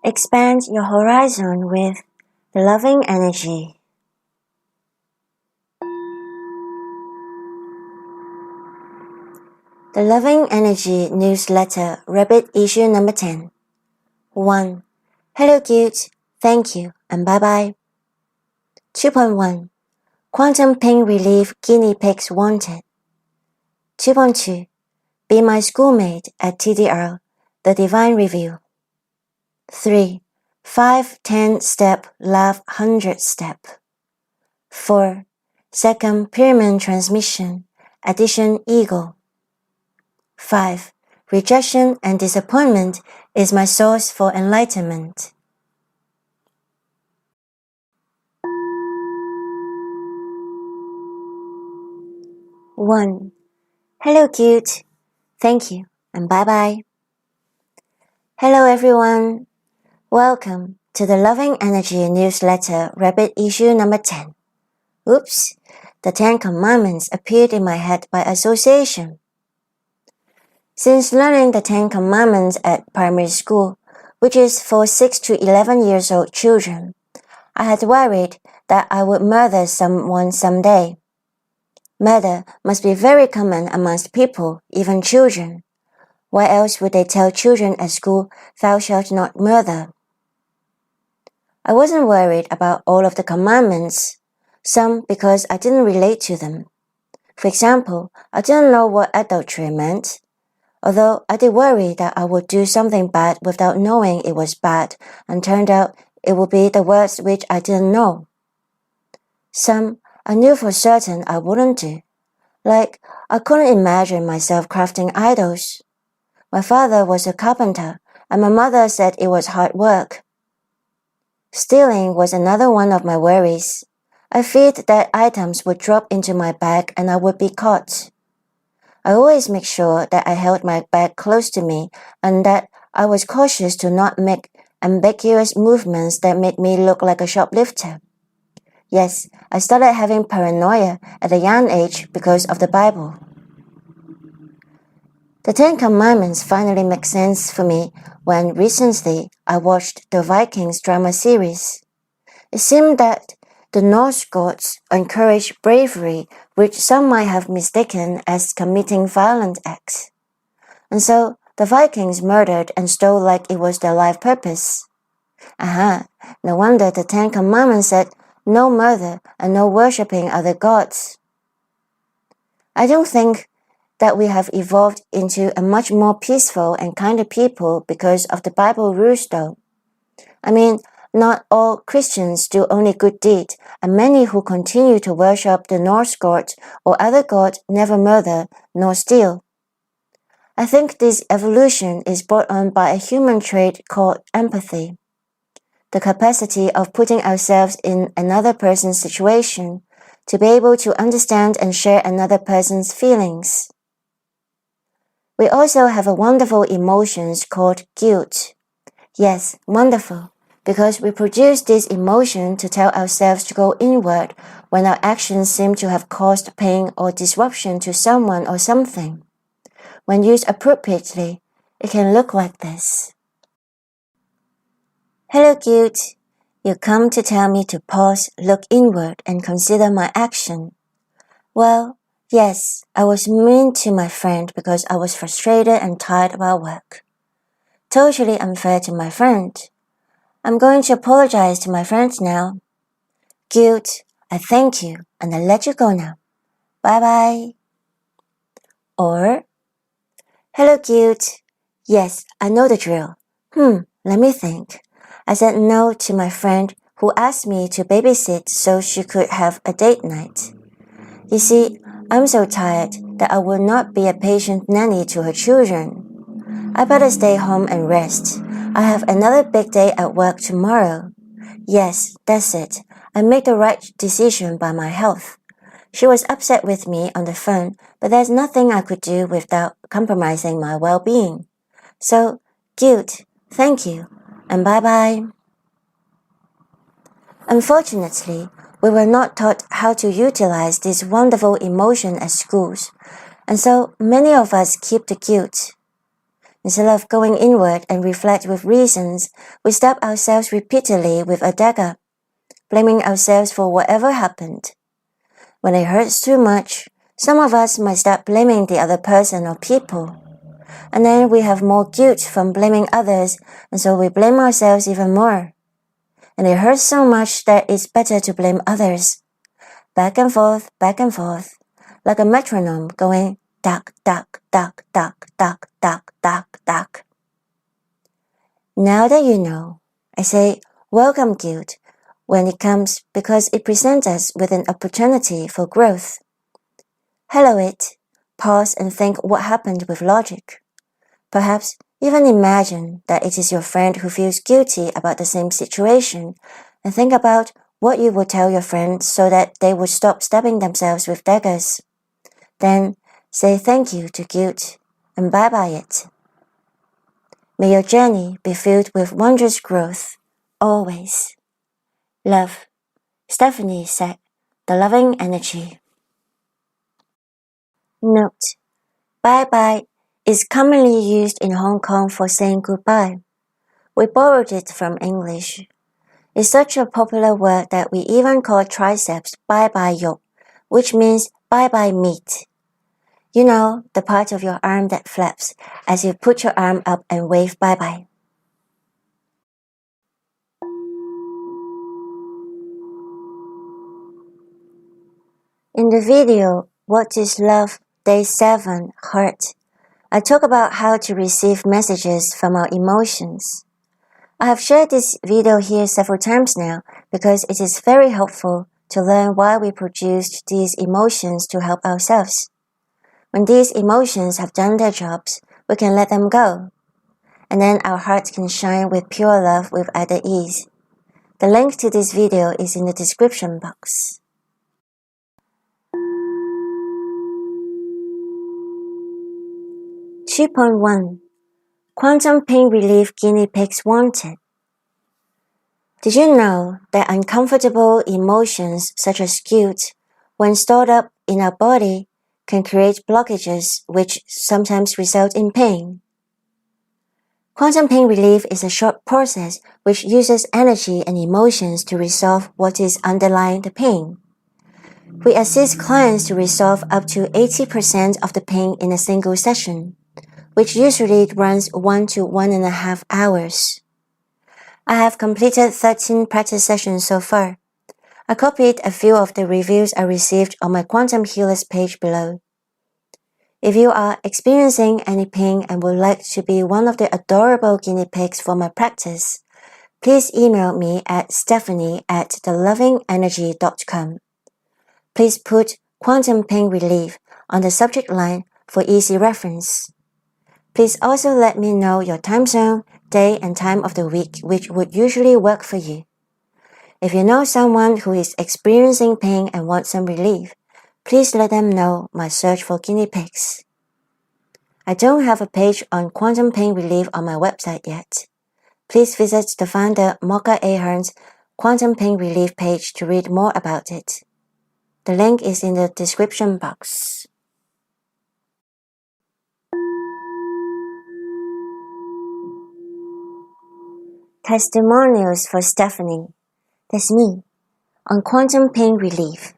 Expand your horizon with the loving energy. The Loving Energy Newsletter Rabbit Issue Number 10. 1. Hello cute, thank you, and bye-bye. 2.1. Quantum Pain Relief Guinea Pigs Wanted. 2.2. Be my schoolmate at TDR, The Divine Review. 3. 5 10-step love 100-step. 4. Second Pyramid Transmission, Addition Ego. 5. Rejection and disappointment is my source for enlightenment. One. Hello cute, thank you, and bye-bye. Hello everyone. Welcome to the Loving Energy Newsletter Rabbit Issue Number 10. Oops, the 10 Commandments appeared in my head by association. Since learning the 10 Commandments at primary school, which is for 6 to 11 years old children, I had worried that I would murder someone someday. Murder must be very common amongst people, even children. Why else would they tell children at school, "Thou shalt not murder"? I wasn't worried about all of the commandments, some because I didn't relate to them. For example, I didn't know what adultery meant, although I did worry that I would do something bad without knowing it was bad, and turned out it would be the worst which I didn't know. Some I knew for certain I wouldn't do. Like, I couldn't imagine myself crafting idols. My father was a carpenter, and my mother said it was hard work. Stealing was another one of my worries. I feared that items would drop into my bag and I would be caught. I always make sure that I held my bag close to me and that I was cautious to not make ambiguous movements that made me look like a shoplifter. Yes, I started having paranoia at a young age because of the Bible. The 10 Commandments finally make sense for me when recently I watched the Vikings drama series. It seemed that the Norse gods encouraged bravery, which some might have mistaken as committing violent acts. And so the Vikings murdered and stole like it was their life purpose. No wonder the 10 Commandments said no murder and no worshipping other gods. I don't think that we have evolved into a much more peaceful and kinder people because of the Bible rules though. I mean, not all Christians do only good deeds, and many who continue to worship the Norse gods or other gods never murder nor steal. I think this evolution is brought on by a human trait called empathy, the capacity of putting ourselves in another person's situation to be able to understand and share another person's feelings. We also have a wonderful emotion called guilt. Yes, wonderful, because we produce this emotion to tell ourselves to go inward when our actions seem to have caused pain or disruption to someone or something. When used appropriately, it can look like this. Hello, cute. You come to tell me to pause, look inward, and consider my action. Well, yes, I was mean to my friend because I was frustrated and tired about work. Totally unfair to my friend. I'm going to apologize to my friend now. Cute, I thank you, and I let you go now. Bye-bye. Or, hello, cute. Yes, I know the drill. Let me think. I said no to my friend who asked me to babysit so she could have a date night. You see, I'm so tired that I will not be a patient nanny to her children. I better stay home and rest. I have another big day at work tomorrow. Yes, that's it. I made the right decision by my health. She was upset with me on the phone, but there's nothing I could do without compromising my well-being. So, guilt, thank you, and bye-bye. Unfortunately, we were not taught how to utilize this wonderful emotion at schools, and so many of us keep the guilt. Instead of going inward and reflect with reasons, we stab ourselves repeatedly with a dagger, blaming ourselves for whatever happened. When it hurts too much, some of us might start blaming the other person or people. And then we have more guilt from blaming others, and so we blame ourselves even more. And it hurts so much that it's better to blame others. Back and forth, like a metronome going duck, duck, duck, duck, duck, duck, duck, duck. Now that you know, I say welcome guilt when it comes because it presents us with an opportunity for growth. Hello it, pause and think what happened with logic. Perhaps even imagine that it is your friend who feels guilty about the same situation and think about what you would tell your friend so that they would stop stabbing themselves with daggers. Then say thank you to guilt and bye-bye it. May your journey be filled with wondrous growth, always. Love, Stephanie said, the loving energy. Note: bye-bye is commonly used in Hong Kong for saying goodbye. We borrowed it from English. It's such a popular word that we even call triceps bye-bye yolk, which means bye-bye meat. You know, the part of your arm that flaps as you put your arm up and wave bye-bye. In the video, What is Love? Day 7, Heart, I talk about how to receive messages from our emotions. I have shared this video here several times now because it is very helpful to learn why we produced these emotions to help ourselves. When these emotions have done their jobs, we can let them go. And then our hearts can shine with pure love with added ease. The link to this video is in the description box. (2.1) Quantum Pain Relief Guinea Pigs Wanted. Did you know that uncomfortable emotions such as guilt, when stored up in our body, can create blockages which sometimes result in pain? Quantum pain relief is a short process which uses energy and emotions to resolve what is underlying the pain. We assist clients to resolve up to 80% of the pain in a single session, which usually runs 1 to 1.5 hours. I have completed 13 practice sessions so far. I copied a few of the reviews I received on my Quantum Healers page below. If you are experiencing any pain and would like to be one of the adorable guinea pigs for my practice, please email me at stephanie@thelovingenergy.com. Please put Quantum Pain Relief on the subject line for easy reference. Please also let me know your time zone, day and time of the week which would usually work for you. If you know someone who is experiencing pain and wants some relief, please let them know my search for guinea pigs. I don't have a page on quantum pain relief on my website yet. Please visit the founder Mocha Ahern's Quantum Pain Relief page to read more about it. The link is in the description box. Testimonials for Stephanie. That's me. On Quantum Pain Relief.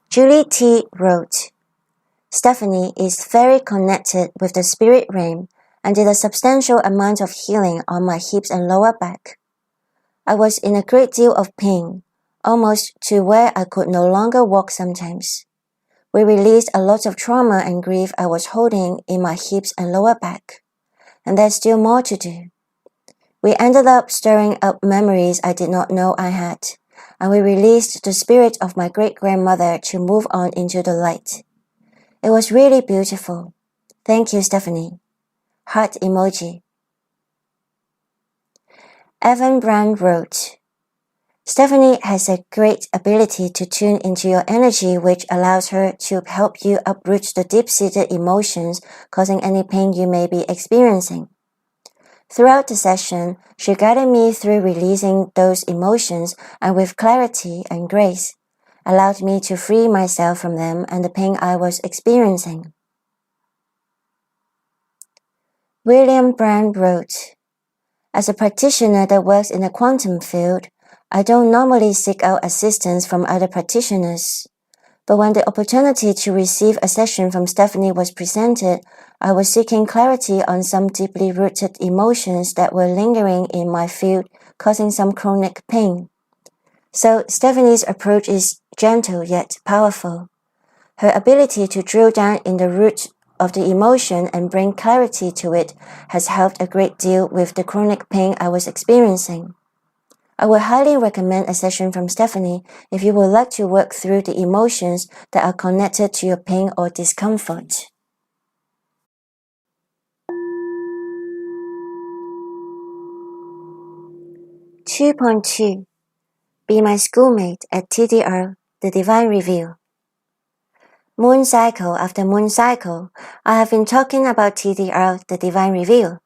Julie T. wrote, Stephanie is very connected with the spirit realm and did a substantial amount of healing on my hips and lower back. I was in a great deal of pain, almost to where I could no longer walk sometimes. We released a lot of trauma and grief I was holding in my hips and lower back, and there's still more to do. We ended up stirring up memories I did not know I had, and we released the spirit of my great-grandmother to move on into the light. It was really beautiful. Thank you, Stephanie. Heart emoji. Evan Brown wrote, Stephanie has a great ability to tune into your energy which allows her to help you uproot the deep-seated emotions causing any pain you may be experiencing. Throughout the session, she guided me through releasing those emotions and with clarity and grace, allowed me to free myself from them and the pain I was experiencing. William Brand wrote, "As a practitioner that works in the quantum field, I don't normally seek out assistance from other practitioners. But when the opportunity to receive a session from Stephanie was presented, I was seeking clarity on some deeply rooted emotions that were lingering in my field, causing some chronic pain. So Stephanie's approach is gentle yet powerful. Her ability to drill down in the root of the emotion and bring clarity to it has helped a great deal with the chronic pain I was experiencing. I would highly recommend a session from Stephanie if you would like to work through the emotions that are connected to your pain or discomfort." "2.2. Be my schoolmate at TDR, the Divine Reveal." Moon cycle after moon cycle, I have been talking about TDR, the Divine Reveal.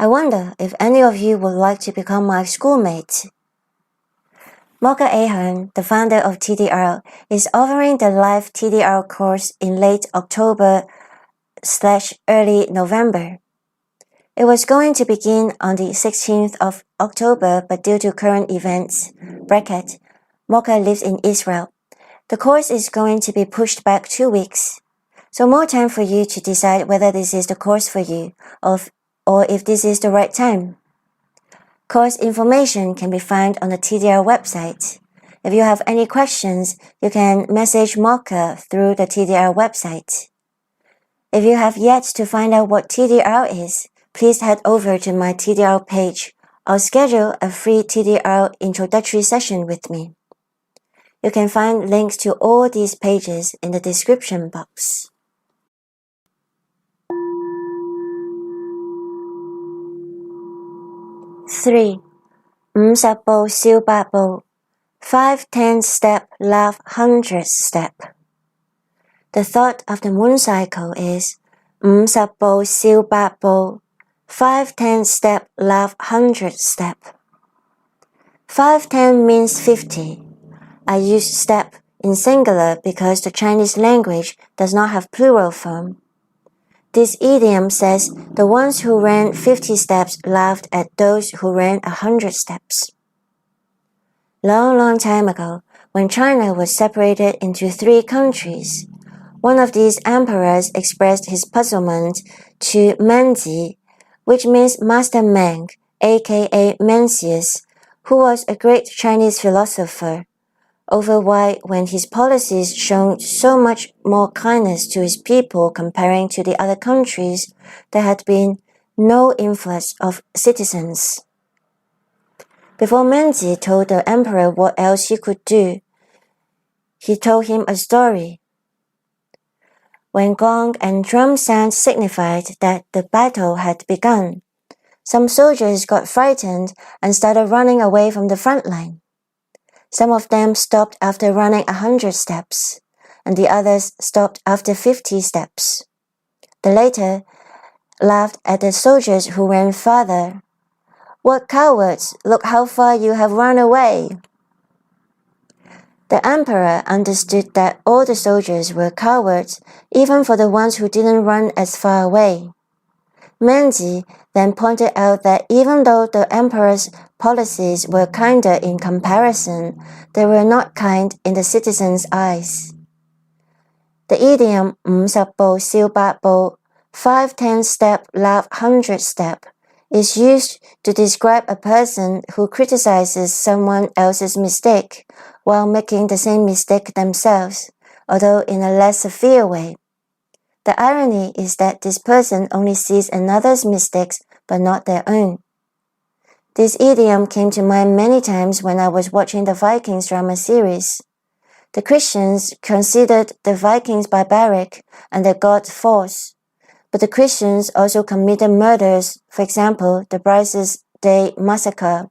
I wonder if any of you would like to become my schoolmate. Mocha Ahern, the founder of TDR, is offering the live TDR course in late October/early November. It was going to begin on the 16th of October, but due to current events, Mocha lives in Israel, the course is going to be pushed back 2 weeks. So more time for you to decide whether this is the course for you, or if this is the right time. Course information can be found on the TDR website. If you have any questions, you can message Mocha through the TDR website. If you have yet to find out what TDR is, please head over to my TDR page. I'll schedule a free TDR introductory session with me. You can find links to all these pages in the description box. 3. 50步笑百步 5-10 step love 100 step. The thought of the moon cycle is 50步笑百步 5-10 step love 100 step. 5-10 means 50. I use step in singular because the Chinese language does not have plural form. This idiom says the ones who ran 50 steps laughed at those who ran 100 steps. Long time ago, when China was separated into 3 countries, one of these emperors expressed his puzzlement to Menzi, which means Master Meng, aka Mencius, who was a great Chinese philosopher, over why when his policies showed so much more kindness to his people comparing to the other countries, there had been no influx of citizens. Before Menzi told the emperor what else he could do, he told him a story. When gong and drum sound signified that the battle had begun, some soldiers got frightened and started running away from the front line. Some of them stopped after running 100 steps, and the others stopped after 50 steps. The latter laughed at the soldiers who ran farther. "What cowards! Look how far you have run away!" The emperor understood that all the soldiers were cowards, even for the ones who didn't run as far away. Menzi then pointed out that even though the emperor's policies were kinder in comparison, they were not kind in the citizens' eyes. The idiom 50步笑百步 5-10 step love 100 step is used to describe a person who criticizes someone else's mistake while making the same mistake themselves, although in a less severe way. The irony is that this person only sees another's mistakes but not their own. This idiom came to mind many times when I was watching the Vikings drama series. The Christians considered the Vikings barbaric and their god false, but the Christians also committed murders, for example, the Bryce's Day massacre.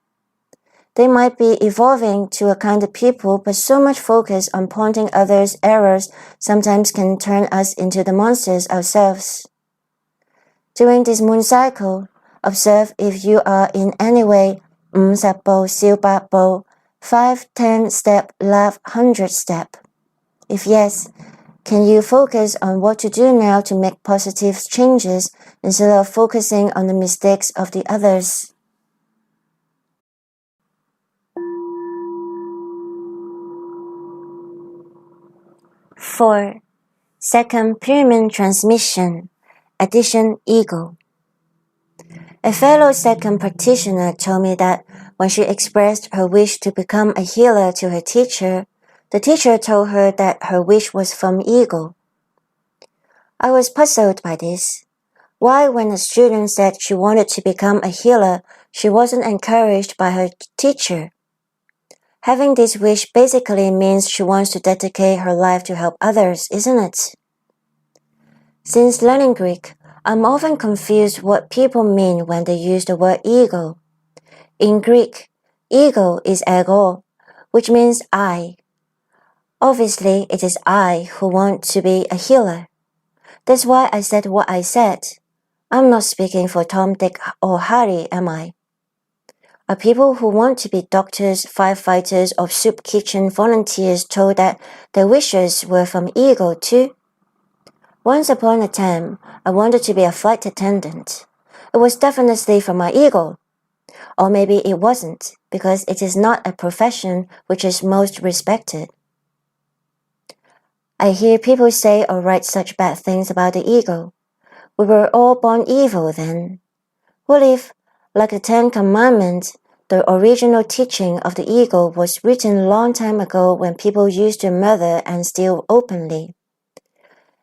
They might be evolving to a kind of people, but so much focus on pointing others' errors sometimes can turn us into the monsters ourselves. During this moon cycle, observe if you are in any way 50步笑百步 5-10 step love 100 step. If yes, Can you focus on what to do now to make positive changes instead of focusing on the mistakes of the others? 4. Second pyramid transmission, addition ego. A fellow second practitioner told me that when she expressed her wish to become a healer to her teacher, the teacher told her that her wish was from ego. I was puzzled by this. Why, when a student said she wanted to become a healer, she wasn't encouraged by her teacher? Having this wish basically means she wants to dedicate her life to help others, isn't it? Since learning Greek, I'm often confused what people mean when they use the word ego. In Greek, ego is ego, which means I. Obviously, it is I who want to be a healer. That's why I said what I said. I'm not speaking for Tom, Dick, or Harry, am I? Are people who want to be doctors, firefighters, or soup kitchen volunteers told that their wishes were from ego too? Once upon a time, I wanted to be a flight attendant. It was definitely from my ego. Or maybe it wasn't, because it is not a profession which is most respected. I hear people say or write such bad things about the ego. We were all born evil then. What if, like the Ten Commandments, the original teaching of the ego was written long time ago when people used to murder and steal openly?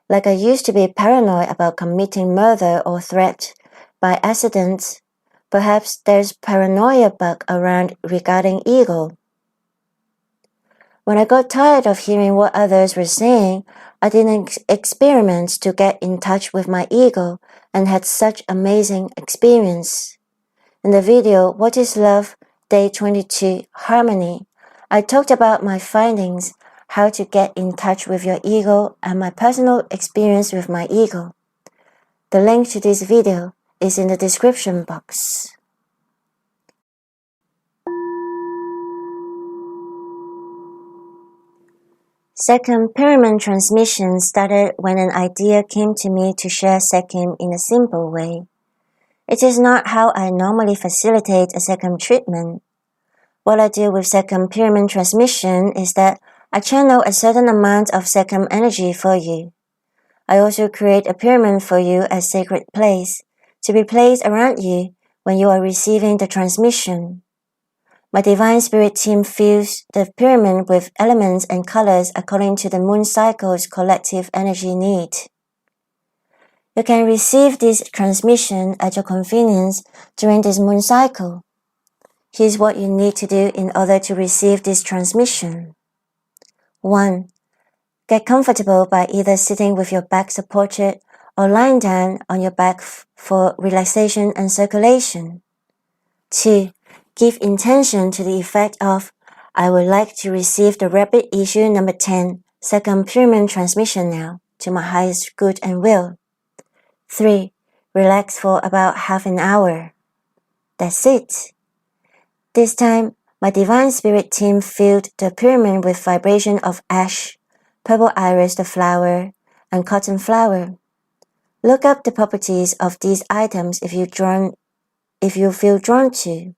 Like I used to be paranoid about committing murder or threat by accident, perhaps there's paranoia bug around regarding ego. When I got tired of hearing what others were saying, I did an experiment to get in touch with my ego and had such amazing experience. In the video, What is Love? Day 22, Harmony, I talked about my findings, how to get in touch with your ego, and my personal experience with my ego. The link to this video is in the description box. Second pyramid transmission started when an idea came to me to share Second in a simple way. It is not how I normally facilitate a Second treatment. What I do with Second pyramid transmission is that I channel a certain amount of Second energy for you. I also create a pyramid for you as sacred place to be placed around you when you are receiving the transmission. My Divine Spirit team fills the pyramid with elements and colors according to the moon cycle's collective energy need. You can receive this transmission at your convenience during this moon cycle. Here's what you need to do in order to receive this transmission. 1. Get comfortable by either sitting with your back supported or lying down on your back for relaxation and circulation. 2. Give intention to the effect of, I would like to receive the rapid issue number 10, second pyramid transmission now, to my highest good and will. 3. Relax for about half an hour. That's it. This time, my Divine Spirit team filled the pyramid with vibration of ash, purple iris the flower, and cotton flower. Look up the properties of these items if you feel drawn to.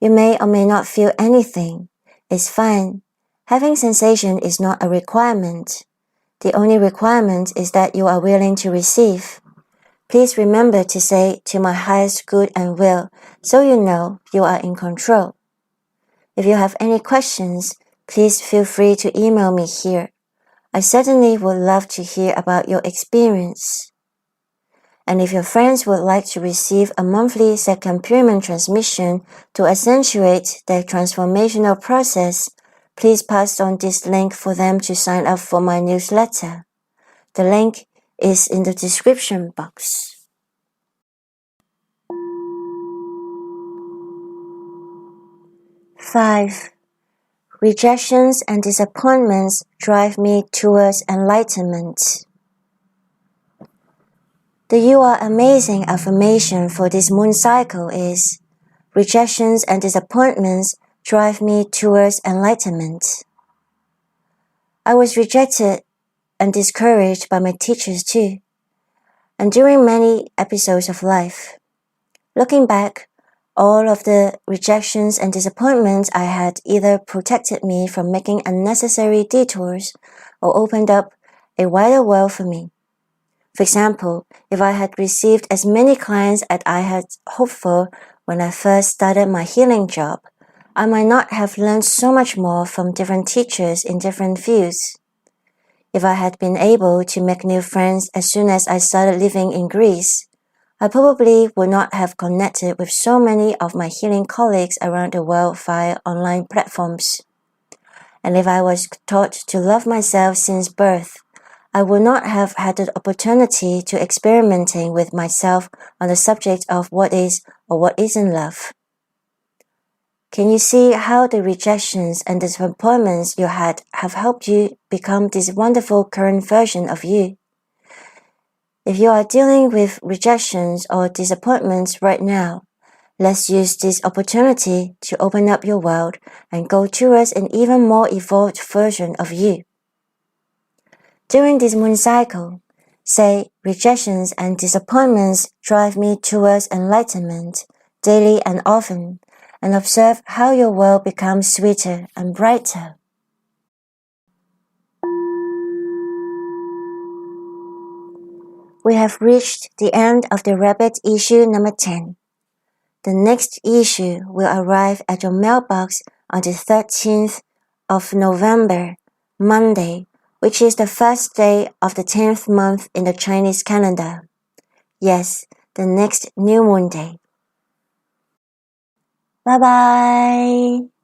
You may or may not feel anything. It's fine. Having sensation is not a requirement. The only requirement is that you are willing to receive. Please remember to say, to my highest good and will, so you know you are in control. If you have any questions, please feel free to email me here. I certainly would love to hear about your experience. And if your friends would like to receive a monthly second pyramid transmission to accentuate their transformational process, please pass on this link for them to sign up for my newsletter. The link is in the description box. 5. Rejections and disappointments drive me towards enlightenment. The You Are Amazing affirmation for this moon cycle is, rejections and disappointments drive me towards enlightenment. I was rejected and discouraged by my teachers too, and during many episodes of life. Looking back, all of the rejections and disappointments I had either protected me from making unnecessary detours or opened up a wider world for me. For example, if I had received as many clients as I had hoped for when I first started my healing job, I might not have learned so much more from different teachers in different fields. If I had been able to make new friends as soon as I started living in Greece, I probably would not have connected with so many of my healing colleagues around the world via online platforms. And if I was taught to love myself since birth, I would not have had the opportunity to experimenting with myself on the subject of what is or what isn't love. Can you see how the rejections and disappointments you had have helped you become this wonderful current version of you? If you are dealing with rejections or disappointments right now, let's use this opportunity to open up your world and go towards an even more evolved version of you. During this moon cycle, say rejections and disappointments drive me towards enlightenment daily and often, and observe how your world becomes sweeter and brighter. We have reached the end of the rabbit issue number 10. The next issue will arrive at your mailbox on the 13th of November, Monday, which is the first day of the 10th month in the Chinese calendar. Yes, the next new moon day. Bye bye!